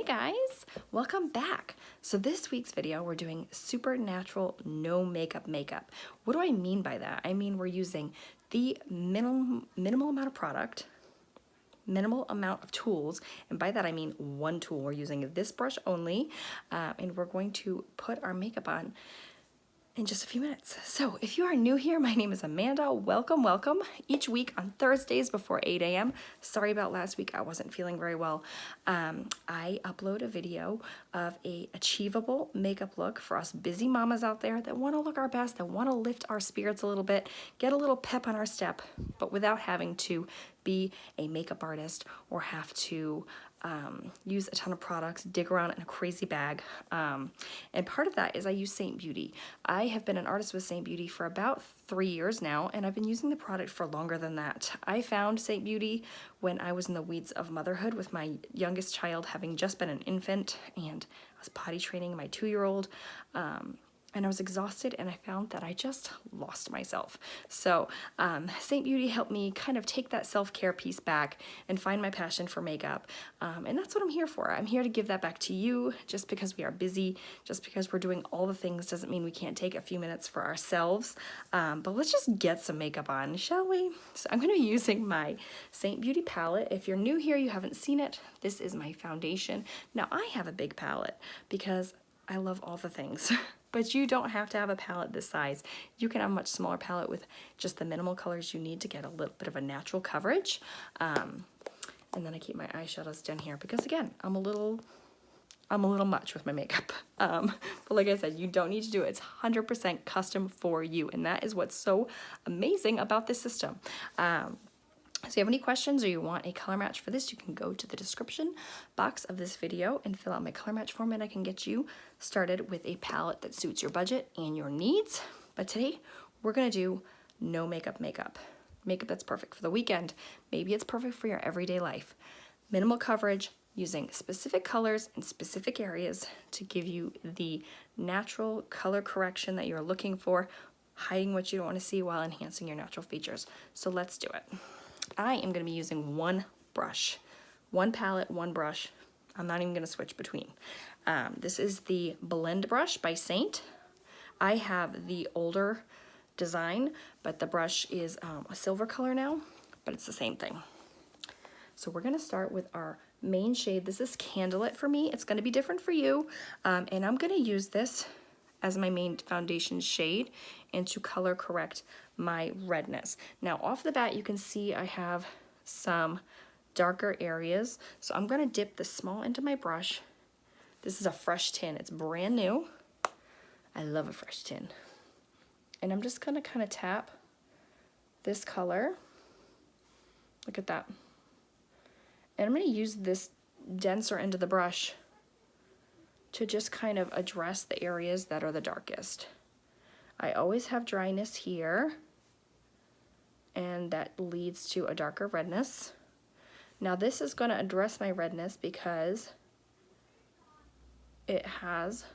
guys, welcome back. So this week's video, we're doing supernatural no makeup. What do I mean by that? I mean we're using the minimal amount of product, minimal amount of tools, and by that I mean one tool. We're using this brush only, and we're going to put our makeup on in just a few minutes. So if you are new here, my name is Amanda. Welcome. Each week on Thursdays before 8 a.m. Sorry about last week, I wasn't feeling very well. I upload a video of a achievable makeup look for us busy mamas out there that want to look our best, that want to lift our spirits a little bit, get a little pep on our step, but without having to be a makeup artist or have to use a ton of products, dig around in a crazy bag. And part of that is I use Seint Beauty. I have been an artist with Seint Beauty for about 3 years now, and I've been using the product for longer than that. I found Seint Beauty when I was in the weeds of motherhood with my youngest child having just been an infant, and I was potty training my 2-year-old. And I was exhausted, and I found that I just lost myself. So Seint Beauty helped me kind of take that self-care piece back and find my passion for makeup. And that's what I'm here for. I'm here to give that back to you. Just because we are busy, just because we're doing all the things doesn't mean we can't take a few minutes for ourselves. But let's just get some makeup on, shall we? So I'm going to be using my Seint Beauty palette. If you're new here, you haven't seen it, this is my foundation. Now I have a big palette because I love all the things. But you don't have to have a palette this size. You can have a much smaller palette with just the minimal colors you need to get a little bit of a natural coverage. And then I keep my eyeshadows down here because again, I'm a little much with my makeup. But like I said, you don't need to do it. It's 100% custom for you. And that is what's so amazing about this system. So if you have any questions or you want a color match for this, you can go to the description box of this video and fill out my color match form, and I can get you started with a palette that suits your budget and your needs. But today we're gonna do no makeup. Makeup that's perfect for the weekend. Maybe it's perfect for your everyday life. Minimal coverage, using specific colors in specific areas to give you the natural color correction that you're looking for, hiding what you don't want to see while enhancing your natural features. So let's do it. I am going to be using one brush, one palette, one brush. I'm not even going to switch between. This is the Blend brush by Seint. I have the older design, but the brush is a silver color now, but it's the same thing. So we're going to start with our main shade. This is Candlelit for me. It's going to be different for you, and I'm going to use this as my main foundation shade and to color correct my redness. Now off the bat you can see I have some darker areas, so I'm going to dip this small into my brush. This is a fresh tin, it's brand new. I love a fresh tin. And I'm just going to kind of tap this color. Look at that. And I'm going to use this denser end of the brush to just kind of address the areas that are the darkest. I always have dryness here, and that leads to a darker redness. Now this is going to address my redness because it has,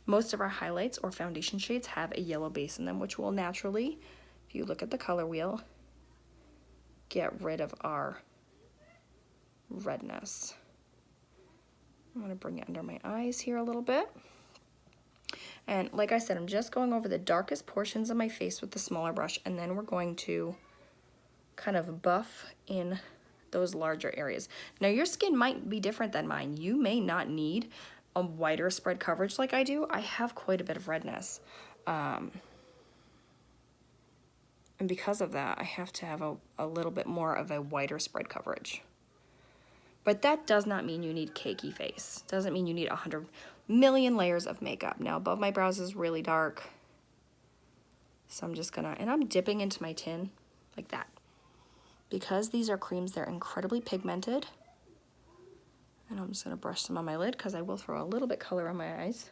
most of our highlights or foundation shades have a yellow base in them, which will naturally, if you look at the color wheel, get rid of our redness. I'm going to bring it under my eyes here a little bit. And like I said, I'm just going over the darkest portions of my face with the smaller brush, and then we're going to kind of buff in those larger areas. Now your skin might be different than mine. You may not need a wider spread coverage like I do. I have quite a bit of redness. And because of that, I have to have a little bit more of a wider spread coverage. But that does not mean you need cakey face. Doesn't mean you need 100 million layers of makeup. Now above my brows is really dark. So I'm just gonna, and I'm dipping into my tin like that. Because these are creams, they're incredibly pigmented. And I'm just gonna brush some on my lid because I will throw a little bit color on my eyes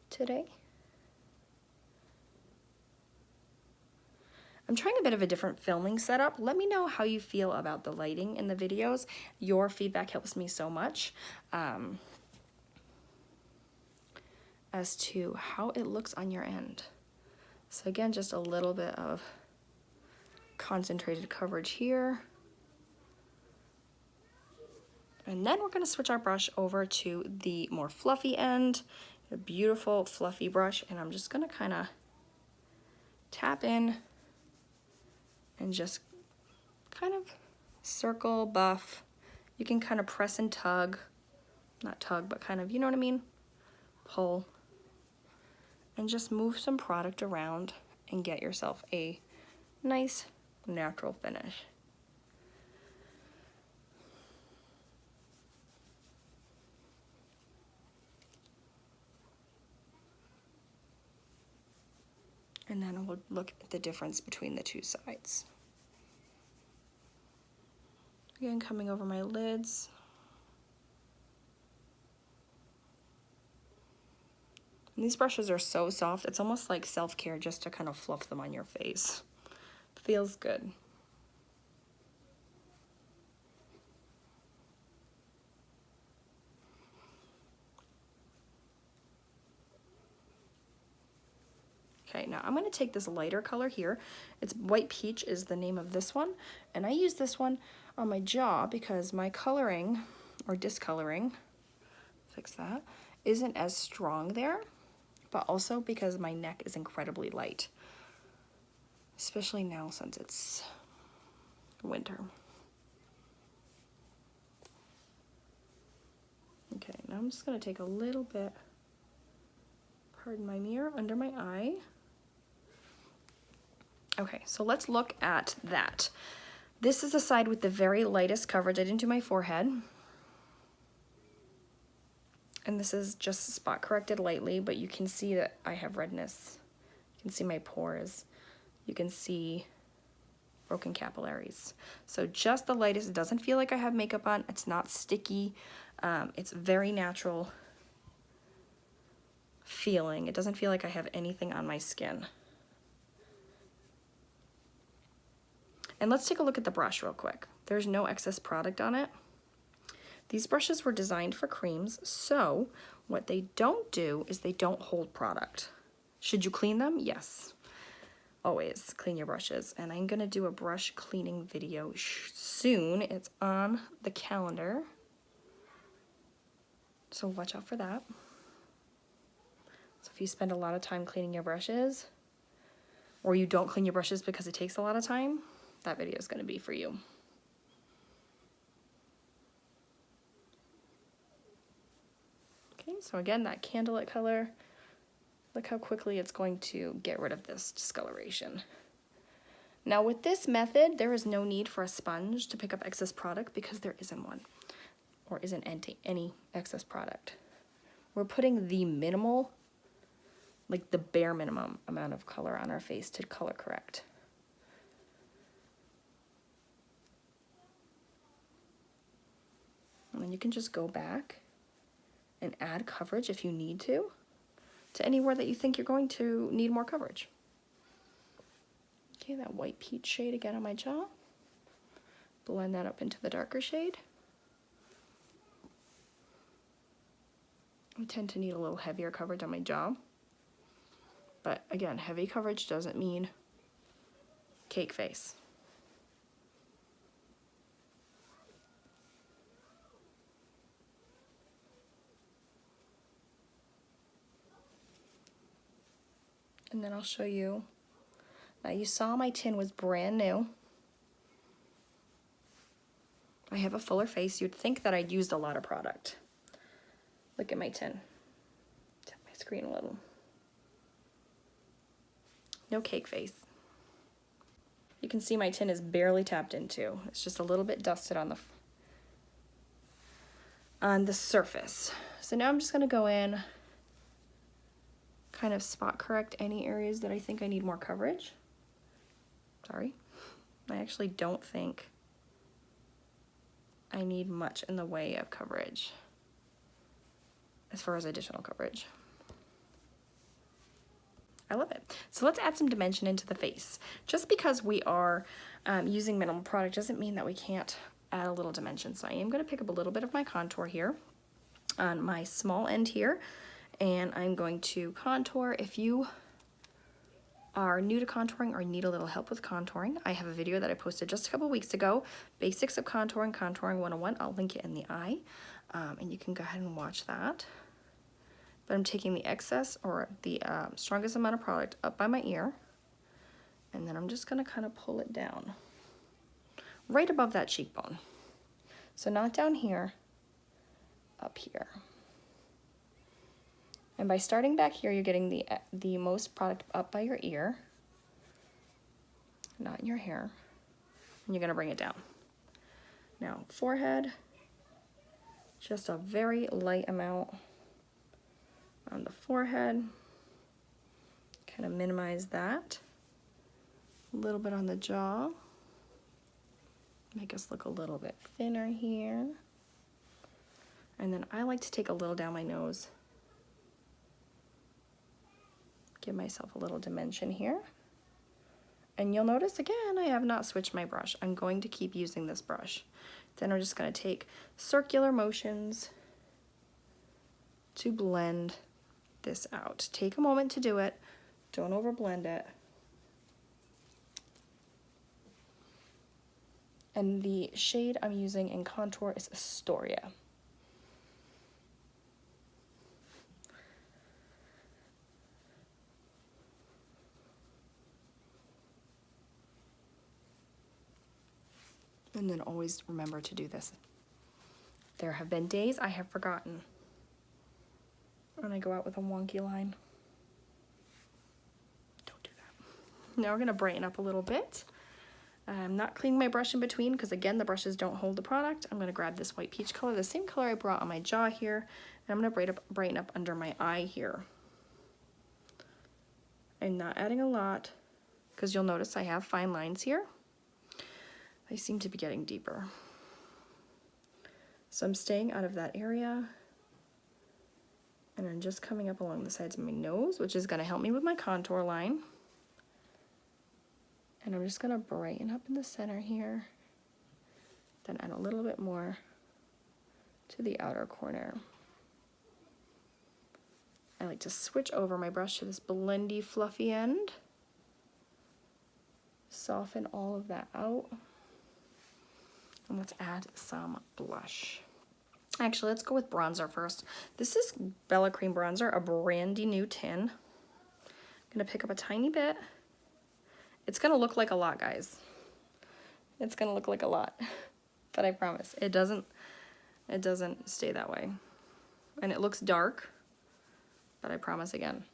today. I'm trying a bit of a different filming setup. Let me know how you feel about the lighting in the videos. Your feedback helps me so much as to how it looks on your end. So again, just a little bit of concentrated coverage here. And then we're gonna switch our brush over to the more fluffy end, a beautiful fluffy brush, and I'm just gonna kinda tap in and just kind of circle, buff. You can kind of press and tug, not tug, but kind of, you know what I mean? Pull, and just move some product around and get yourself a nice natural finish. And then we'll look at the difference between the two sides. Again, coming over my lids. And these brushes are so soft, it's almost like self-care just to kind of fluff them on your face. Feels good. Okay, now I'm going to take this lighter color here. It's White Peach is the name of this one. And I use this one on my jaw because my coloring, or discoloring, fix that, isn't as strong there, but also because my neck is incredibly light, especially now since it's winter. Okay, now I'm just going to take a little bit, pardon my mirror, under my eye. Okay, so let's look at that. This is the side with the very lightest coverage. I didn't do my forehead. And this is just spot corrected lightly, but you can see that I have redness. You can see my pores. You can see broken capillaries. So just the lightest. It doesn't feel like I have makeup on. It's not sticky. It's very natural feeling. It doesn't feel like I have anything on my skin. And let's take a look at the brush real quick. There's no excess product on it. These brushes were designed for creams, so what they don't do is they don't hold product. Should you clean them? Yes. Always clean your brushes. And I'm gonna do a brush cleaning video soon. It's on the calendar. So watch out for that. So if you spend a lot of time cleaning your brushes, or you don't clean your brushes because it takes a lot of time, that video is going to be for you. Okay, so again, that candlelit color, look how quickly it's going to get rid of this discoloration. Now with this method, there is no need for a sponge to pick up excess product because there isn't one, or isn't any excess product. We're putting the minimal, like the bare minimum amount of color on our face to color correct. And then you can just go back and add coverage if you need to anywhere that you think you're going to need more coverage. Okay, that White Peach shade again on my jaw. Blend that up into the darker shade. I tend to need a little heavier coverage on my jaw. But again, heavy coverage doesn't mean cake face. And then I'll show you. Now you saw my tin was brand new. I have a fuller face. You'd think that I used a lot of product. Look at my tin. Tap my screen a little. No cake face. You can see my tin is barely tapped into. It's just a little bit dusted on the surface. So now I'm just gonna go in, kind of spot correct any areas that I think I need more coverage. Sorry. I actually don't think I need much in the way of coverage as far as additional coverage. I love it. So let's add some dimension into the face. Just because we are using minimal product doesn't mean that we can't add a little dimension. So I am going to pick up a little bit of my contour here on my small end here, and I'm going to contour. If you are new to contouring or need a little help with contouring, I have a video that I posted just a couple weeks ago, Basics of Contouring, Contouring 101. I'll link it in the eye, and you can go ahead and watch that. But I'm taking the excess or the strongest amount of product up by my ear, and then I'm just gonna kind of pull it down right above that cheekbone. So not down here, up here. And by starting back here, you're getting the most product up by your ear, not in your hair, and you're gonna bring it down. Now, forehead, just a very light amount on the forehead, kind of minimize that. A little bit on the jaw, make us look a little bit thinner here. And then I like to take a little down my nose. Give myself a little dimension here. And you'll notice again, I have not switched my brush. I'm going to keep using this brush. Then I'm just gonna take circular motions to blend this out. Take a moment to do it. Don't overblend it. And the shade I'm using in contour is Astoria. And then always remember to do this. There have been days I have forgotten when I go out with a wonky line. Don't do that. Now we're gonna brighten up a little bit. I'm not cleaning my brush in between because again, the brushes don't hold the product. I'm gonna grab this white peach color, the same color I brought on my jaw here, and I'm gonna brighten up under my eye here. I'm not adding a lot because you'll notice I have fine lines here. They seem to be getting deeper. So I'm staying out of that area, and I'm just coming up along the sides of my nose, which is gonna help me with my contour line. And I'm just gonna brighten up in the center here, then add a little bit more to the outer corner. I like to switch over my brush to this blendy, fluffy end. Soften all of that out. And let's add some blush. Actually, let's go with bronzer first. This is Bella Cream Bronzer, a brandy new tin. I'm gonna pick up a tiny bit. It's gonna look like a lot, guys. It's gonna look like a lot, but I promise it doesn't stay that way. And it looks dark, but I promise again,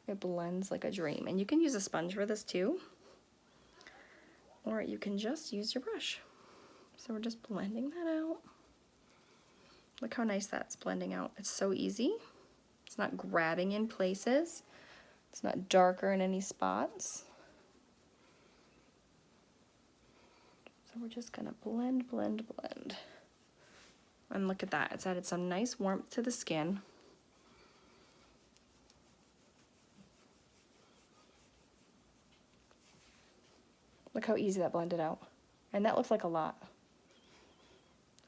it blends like a dream. And you can use a sponge for this too, or you can just use your brush. So we're just blending that out. Look how nice that's blending out. It's so easy. It's not grabbing in places. It's not darker in any spots. So we're just gonna blend, blend, blend. And look at that, it's added some nice warmth to the skin. Look how easy that blended out. And that looks like a lot.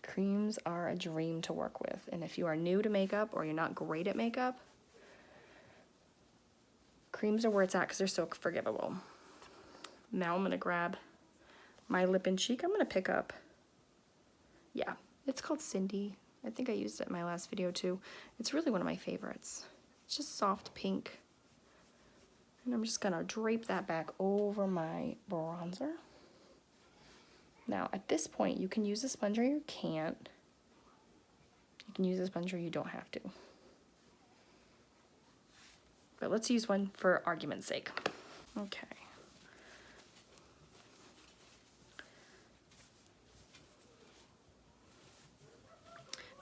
Creams are a dream to work with. And if you are new to makeup or you're not great at makeup, creams are where it's at because they're so forgivable. Now I'm gonna grab my lip and cheek. I'm gonna pick up, yeah, it's called Cindy. I think I used it in my last video too. It's really one of my favorites. It's just soft pink. And I'm just gonna drape that back over my bronzer. Now at this point, you can use a sponge or you can't. You can use a sponge or you don't have to. But let's use one for argument's sake. Okay.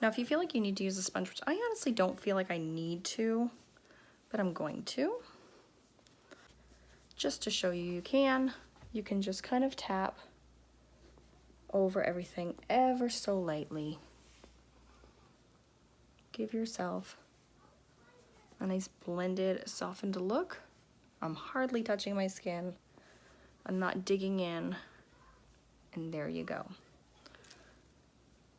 Now, if you feel like you need to use a sponge, which I honestly don't feel like I need to, but I'm going to. Just to show you you can just kind of tap over everything ever so lightly. Give yourself a nice blended, softened look. I'm hardly touching my skin. I'm not digging in, and there you go.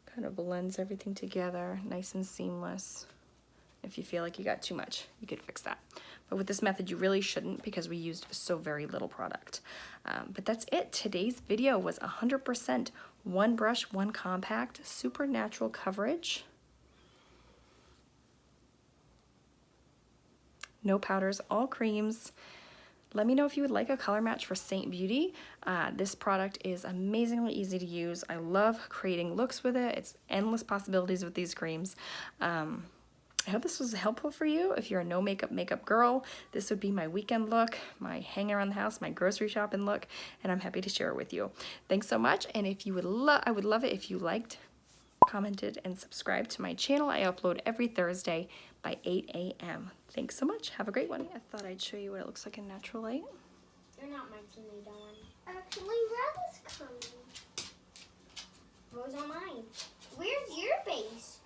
Kind of blends everything together, nice and seamless. If you feel like you got too much, you could fix that. But with this method, you really shouldn't because we used so very little product. But that's it. Today's video was 100% one brush, one compact, super natural coverage. No powders, all creams. Let me know if you would like a color match for Seint Beauty. This product is amazingly easy to use. I love creating looks with it. It's endless possibilities with these creams. I hope this was helpful for you. If you're a no makeup girl, this would be my weekend look, my hang around the house, my grocery shopping look, and I'm happy to share it with you. Thanks so much, and if you would I would love it if you liked, commented, and subscribed to my channel. I upload every Thursday by 8 a.m. Thanks so much. Have a great one. I thought I'd show you what it looks like in natural light. You're not my teammate, Dawn. Actually, Red is coming. Rose on mine. Where's your base?